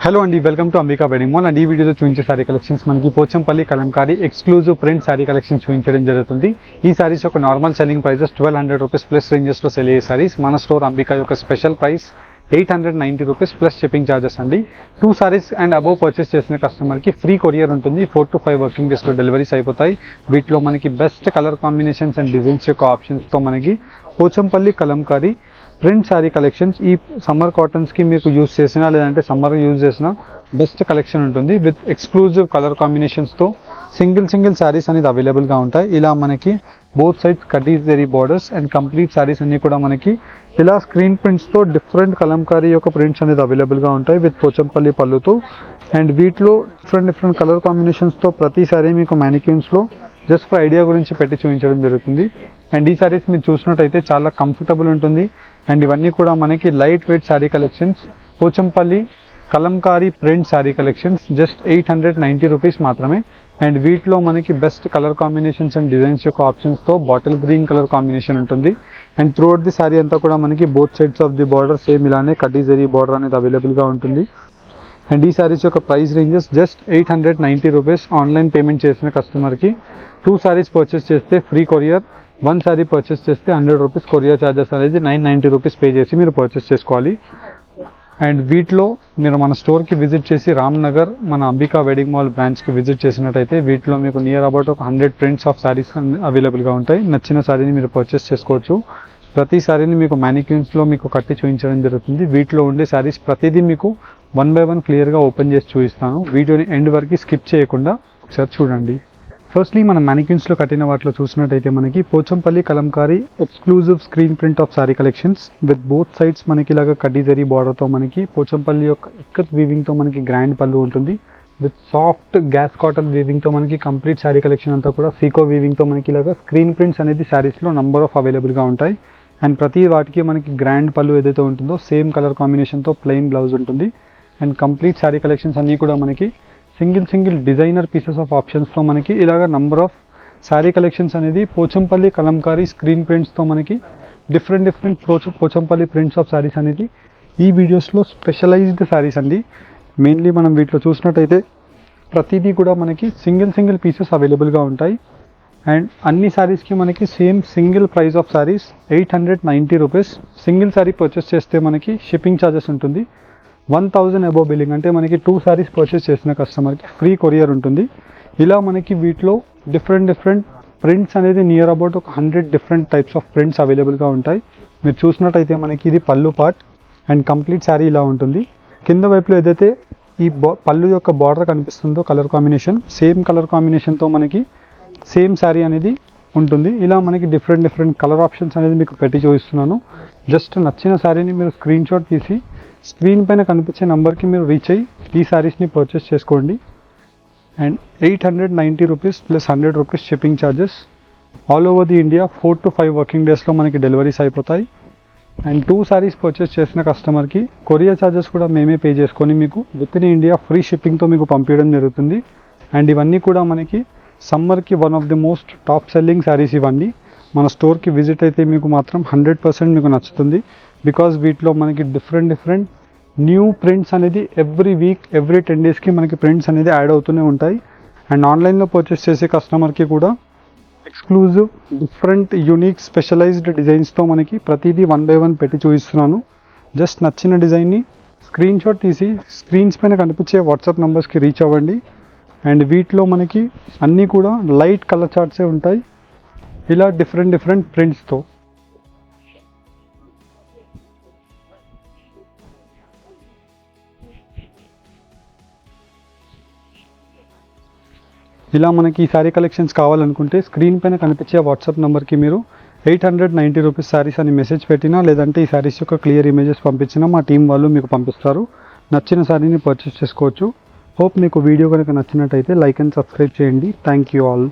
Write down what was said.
Hello అండి, welcome to Ambika wedding mall. And ఈ వీడియోలో చూపించే సారీ కలెక్షన్స్ మనకి Pochampally Kalamkari exclusive print sari collection చూపించడం జరుగుతుంది. ఈ సారీస్ యొక్క normal selling prices 1200 rupees plus రేంజెస్లో సెల్ అయ్యే సారీస్. మన స్టోర్ అంబికా యొక్క special price 890 rupees plus shipping charges అండి. 2 సారీస్ అండ్ అబోవ్ పర్చేస్ చేసిన కస్టమర్కి ఫ్రీ కొరియర్ ఉంటుంది. 4 to 5 వర్కింగ్ డేస్లో డెలివరీస్ అయిపోతాయి. వీటిలో మనకి best colour combinations and designs యొక్క ఆప్షన్స్తో మనకి పోచంపల్లి కలంకారీ ప్రింట్ శారీ కలెక్షన్స్ ఈ సమ్మర్ కాటన్స్కి మీకు యూజ్ చేసినా లేదంటే సమ్మర్ యూజ్ చేసిన బెస్ట్ కలెక్షన్ ఉంటుంది. విత్ ఎక్స్క్లూజివ్ కలర్ కాంబినేషన్స్తో సింగిల్ శారీస్ అనేది అవైలబుల్గా ఉంటాయి. ఇలా మనకి బోత్ సైడ్స్ కటీస్ zari borders and complete saris అన్ని కూడా మనకి ఇలా స్క్రీన్ ప్రింట్స్తో డిఫరెంట్ కలంకారీ యొక్క ప్రింట్స్ అనేది అవైలబుల్గా ఉంటాయి విత్ పోచంపల్లి పళ్ళుతో. అండ్ వీటిలో డిఫరెంట్ కలర్ కాంబినేషన్స్తో ప్రతి సారీ మీకు మ్యానిక్యూన్స్లో జస్ట్ ఫర్ ఐడియా గురించి పెట్టి చూపించడం జరుగుతుంది. అండ్ ఈ సారీస్ మీరు చూసినట్టయితే చాలా కంఫర్టబుల్ ఉంటుంది. అండ్ ఇవన్నీ కూడా మనకి light weight sari collections, Pochampally Kalamkari print sari collections just 890 rupees మాత్రమే. అండ్ వీటిలో మనకి best colour combinations and designs యొక్క ఆప్షన్స్తో బాటిల్ గ్రీన్ కలర్ కాంబినేషన్ ఉంటుంది. అండ్ త్రూఅవుట్ ది శారీ అంతా కూడా మనకి both sides of the border same ఇలానే కటీ జరీ బార్డర్ అనేది అవైలబుల్గా ఉంటుంది. అండ్ ఈ సారీస్ యొక్క price ranges just 890 rupees. Online payment చేసిన కస్టమర్కి 2 సారీస్ పర్చేస్ చేస్తే ఫ్రీ కొరియర్, 1 సారీ పర్చేస్ చేస్తే 100 రూపీస్ కొరియర్ ఛార్జెస్ అనేది 990 రూపీస్ పే చేసి మీరు పర్చేస్ చేసుకోవాలి. అండ్ వీటిలో మీరు మన స్టోర్కి విజిట్ చేసి రామ్నగర్ మన అంబికా వెడ్డింగ్ మాల్ బ్రాంచ్కి విజిట్ చేసినట్టయితే వీటిలో మీకు నియర్ అబౌట్ ఒక 100 ప్రింట్స్ ఆఫ్ సారీస్ అవైలబుల్గా ఉంటాయి. నచ్చిన సారీని మీరు పర్చేస్ చేసుకోవచ్చు. ప్రతి సారీని మీకు మ్యానిక్యూన్స్లో మీకు కట్టి చూపించడం జరుగుతుంది. వీటిలో ఉండే సారీస్ ప్రతిదీ మీకు 1 by 1 క్లియర్గా ఓపెన్ చేసి చూపిస్తాను. వీడియోని ఎండ్ వరకు స్కిప్ చేయకుండా ఒకసారి చూడండి. ఫస్ట్లీ మన మ్యానిక్యూన్స్లో కట్టిన వాటిలో చూసినట్టయితే మనకి Pochampally Kalamkari exclusive screen print of sari collections with both sides మనకి ఇలాగ కడ్డీ జరీ బార్డర్తో మనకి పోచంపల్లి యొక్క ఇక్కత్ వీవింగ్తో మనకి గ్రాండ్ పళ్ళు ఉంటుంది. విత్ సాఫ్ట్ గ్యాస్ కాటన్ వీవింగ్తో మనకి కంప్లీట్ శారీ కలెక్షన్ అంతా కూడా సీకో వీవింగ్తో మనకి ఇలాగ స్క్రీన్ ప్రింట్స్ అనేది శారీస్లో నంబర్ ఆఫ్ అవైలబుల్గా ఉంటాయి. అండ్ ప్రతి వాటికి మనకి గ్రాండ్ పళ్ళు ఏదైతే ఉంటుందో సేమ్ కలర్ కాంబినేషన్తో ప్లెయిన్ బ్లౌజ్ ఉంటుంది. అండ్ కంప్లీట్ శారీ కలెక్షన్స్ అన్నీ కూడా మనకి సింగిల్ డిజైనర్ పీసెస్ ఆఫ్ ఆప్షన్స్తో మనకి ఇలాగ నంబర్ ఆఫ్ శారీ కలెక్షన్స్ అనేది పోచంపల్లి కలంకారీ స్క్రీన్ ప్రింట్స్తో మనకి different Pochampally prints of saris అనేది ఈ వీడియోస్లో స్పెషలైజ్డ్ శారీస్ అండి. మెయిన్లీ మనం వీటిలో చూసినట్టయితే ప్రతిదీ కూడా మనకి సింగిల్ పీసెస్ అవైలబుల్గా ఉంటాయి. అండ్ అన్ని శారీస్కి మనకి same single price of saris 890 rupees. Single sari purchase చేస్తే మనకి షిప్పింగ్ ఛార్జెస్ ఉంటుంది. 1000 అబోవ్ బిల్లింగ్ అంటే మనకి 2 సారీస్ పర్చేస్ చేసిన కస్టమర్కి ఫ్రీ కొరియర్ ఉంటుంది. ఇలా మనకి వీటిలో డిఫరెంట్ ప్రింట్స్ అనేది నియర్ అబౌట్ ఒక 100 డిఫరెంట్ టైప్స్ ఆఫ్ ప్రింట్స్ అవైలబుల్గా ఉంటాయి. మీరు చూసినట్టయితే మనకి ఇది పళ్ళు పార్ట్ అండ్ కంప్లీట్ శారీ ఇలా ఉంటుంది. కింద వైపులో ఏదైతే ఈ పళ్ళు యొక్క బార్డర్ కనిపిస్తుందో కలర్ కాంబినేషన్ సేమ్ కలర్ కాంబినేషన్తో మనకి సేమ్ శారీ అనేది ఉంటుంది. ఇలా మనకి డిఫరెంట్ కలర్ ఆప్షన్స్ అనేది మీకు పెట్టి చూపిస్తున్నాను. జస్ట్ నచ్చిన శారీని మీరు స్క్రీన్ షాట్ తీసి స్క్రీన్ పైన కనిపించే నెంబర్కి మీరు రీచ్ అయ్యి ఈ శారీస్ని పర్చేస్ చేసుకోండి. And 890 rupees plus 100 rupees shipping charges. All over the India 4 to 5 working డేస్లో మనకి డెలివరీస్ అయిపోతాయి. అండ్ 2 సారీస్ పర్చేస్ చేసిన కస్టమర్కి కొరియర్ ఛార్జెస్ కూడా మేమే పే చేసుకొని మీకు విత్ ఇన్ ఇండియా ఫ్రీ షిప్పింగ్తో మీకు పంపించడం జరుగుతుంది. అండ్ ఇవన్నీ కూడా మనకి సమ్మర్కి one of the most top selling saris ఇవన్నీ. మన స్టోర్కి విజిట్ అయితే మీకు మాత్రం 100% మీకు నచ్చుతుంది. బికాజ్ వీటిలో మనకి డిఫరెంట్ న్యూ ప్రింట్స్ అనేది ఎవ్రీ వీక్ ఎవ్రీ 10 డేస్కి మనకి ప్రింట్స్ అనేది యాడ్ అవుతూనే ఉంటాయి. అండ్ ఆన్లైన్లో పర్చేస్ చేసే కస్టమర్కి కూడా ఎక్స్క్లూజివ్ డిఫరెంట్ యూనిక్ స్పెషలైజ్డ్ డిజైన్స్తో మనకి ప్రతిదీ 1 by 1 పెట్టి చూపిస్తున్నాను. జస్ట్ నచ్చిన డిజైన్ని స్క్రీన్ షాట్ తీసి స్క్రీన్స్ పైన కనిపించే వాట్సాప్ నెంబర్స్కి రీచ్ అవ్వండి. అండ్ వీటిలో మనకి అన్నీ కూడా లైట్ కలర్ చార్ట్సే ఉంటాయి ఇలా డిఫరెంట్ ప్రింట్స్తో. ఇలా మనకి ఈ శారీ కలెక్షన్స్ కావాలనుకుంటే స్క్రీన్ పైన కనిపించే వాట్సాప్ నెంబర్కి మీరు 890 రూపీస్ శారీస్ అని మెసేజ్ పెట్టినా లేదంటే ఈ శారీస్ యొక్క క్లియర్ ఇమేజెస్ పంపించినా మా టీం వాళ్ళు మీకు పంపిస్తారు. నచ్చిన శారీని పర్చేస్ చేసుకోవచ్చు. హోప్ మీకు వీడియో కనుక నచ్చినట్టయితే లైక్ అండ్ సబ్స్క్రైబ్ చేయండి. Thank you all.